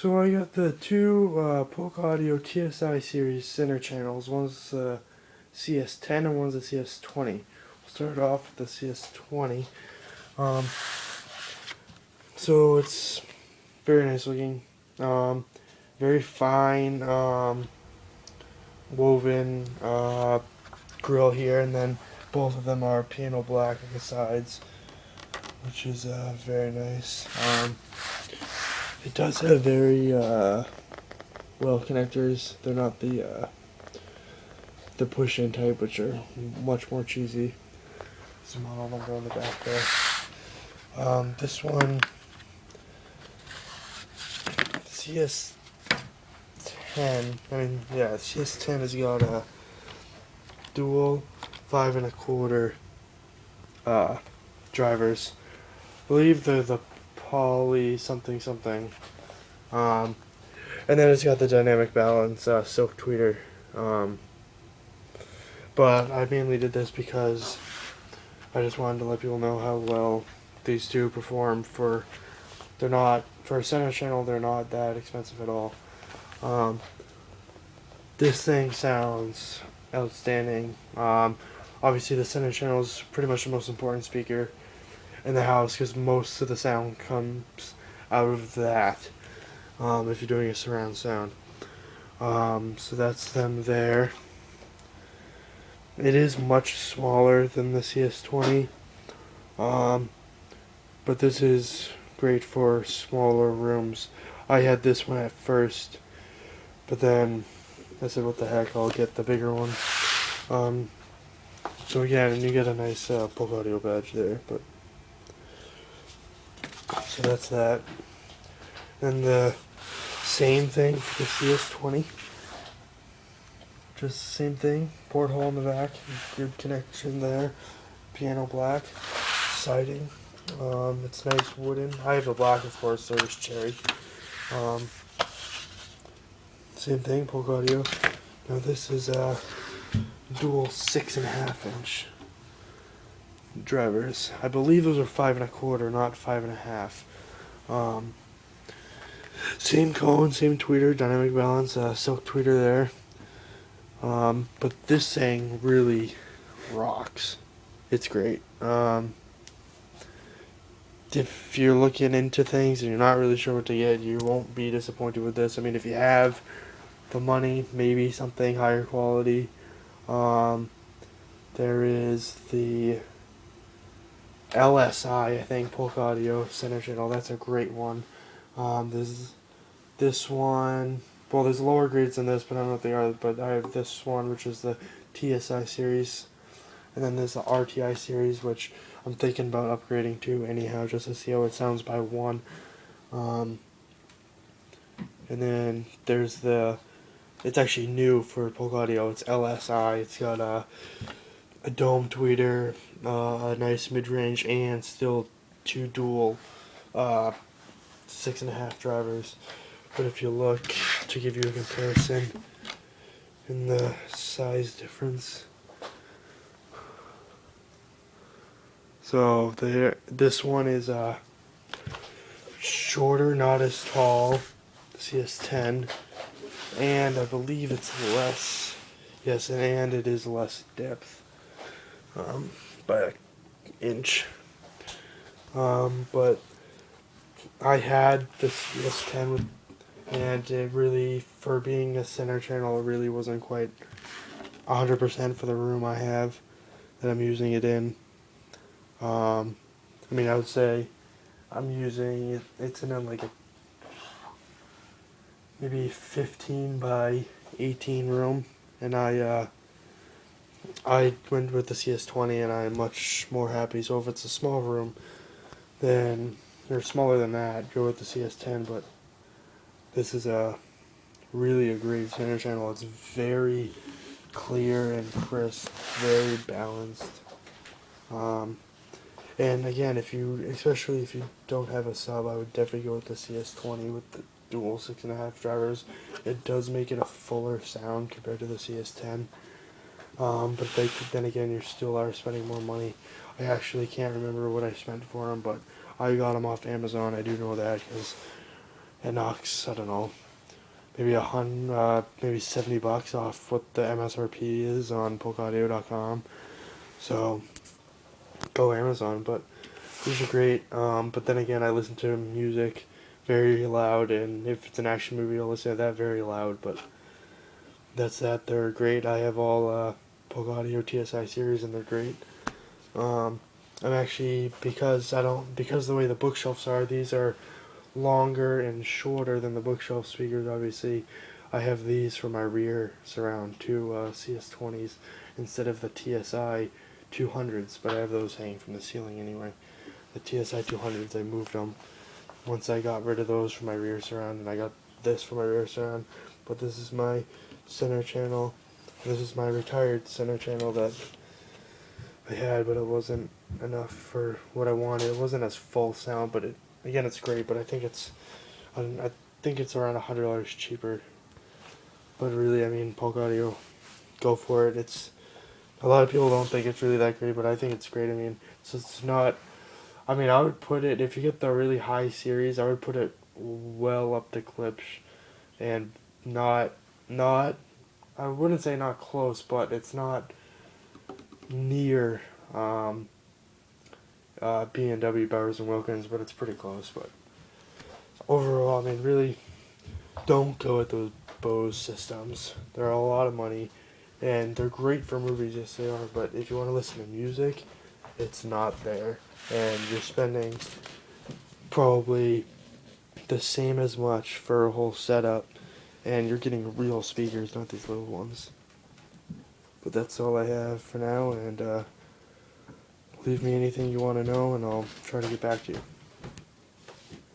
So I got the two Polk Audio TSI series center channels. One's the CS10 and one's the CS20. We'll start off with the CS20. Um, so it's very nice looking. Very fine woven grill here, and then both of them are piano black on the sides, which is very nice. It does have very well connectors. They're not the push-in type, which are much more cheesy. There's a model number on the back there. This one, CS10. CS10 has got a dual 5 1/4 drivers. I believe they're the poly something something. And then it's got the dynamic balance silk tweeter. But I mainly did this because I just wanted to let people know how well these two perform they're not, for a center channel, they're not that expensive at all. This thing sounds outstanding. Obviously the center channel is pretty much the most important speaker in the house because most of the sound comes out of that, if you're doing a surround sound. So that's them there. It is much smaller than the CS20, but this is great for smaller rooms. I had this one at first, but then I said, what the heck, I'll get the bigger one. So again, you get a nice Polk Audio badge there. But so that's that. And the same thing for the CS20. Just the same thing, porthole in the back, good connection there, piano black, siding, it's nice wooden. I have a black, of course, so there's cherry. Same thing, Polk Audio. Now this is a dual 6.5 inch drivers. I believe those are 5 1/4, not 5 1/2. Same cone, same tweeter, dynamic balance, silk tweeter there. But this thing really rocks. It's great. If you're looking into things and you're not really sure what to get, you won't be disappointed with this. I mean, if you have the money, maybe something higher quality. There is the LSI, I think, Polk Audio Center Channel. That's a great one. There's this one. Well, there's lower grades than this, but I don't know what they are. But I have this one, which is the TSI series, and then there's the RTI series, which I'm thinking about upgrading to anyhow, just to see how it sounds by one. And then there's it's actually new for Polk Audio. It's LSI. It's got a dome tweeter, a nice mid-range, and still two dual 6.5 drivers. But if you look, to give you a comparison in the size difference, so this one is shorter, not as tall, CS10, and I believe it's less, yes, and it is less depth by an inch. But I had the CS10 and it really, for being a center channel, it really wasn't quite 100% for the room I have that I'm using it in. I mean, I would say I'm using it, it's in like a maybe 15 by 18 room, and I went with the CS20 and I'm much more happy. So if it's a small room, then, or smaller than that, go with the CS10, but this is really a great center channel. It's very clear and crisp, very balanced. And again, especially if you don't have a sub, I would definitely go with the CS20 with the dual 6.5 drivers. It does make it a fuller sound compared to the CS10. But then again, you still are spending more money. I actually can't remember what I spent for them, but I got them off Amazon. I do know that because it knocks, I don't know, maybe maybe $70 off what the MSRP is on polkaudio.com. So go Amazon. But these are great. But then again, I listen to music very loud, and if it's an action movie, I'll listen to that very loud. But that's that. They're great. I have all Polk Audio TSI series, and they're great. I'm actually, because because the way the bookshelves are, these are longer and shorter than the bookshelf speakers. Obviously, I have these for my rear surround, two CS20s instead of the TSI 200s, but I have those hanging from the ceiling anyway. The TSI 200s, I moved them once I got rid of those for my rear surround, and I got this for my rear surround. But this is my center channel. This is my retired center channel that I had, but it wasn't enough for what I wanted. It wasn't as full sound, but again, it's great. But I think it's around $100 cheaper. But really, I mean, Polk Audio, go for it. It's a lot of people don't think it's really that great, but I think it's great. I mean, so it's not. I mean, I would put it, if you get the really high series, I would put it well up to clips, and not. I wouldn't say not close, but it's not near B&W Bowers and Wilkins, but it's pretty close. But overall, I mean, really, don't go with those Bose systems. They're a lot of money, and they're great for movies, yes they are, but if you want to listen to music, it's not there. And you're spending probably the same as much for a whole setup, and you're getting real speakers, not these little ones. But that's all I have for now, and leave me anything you want to know, and I'll try to get back to you.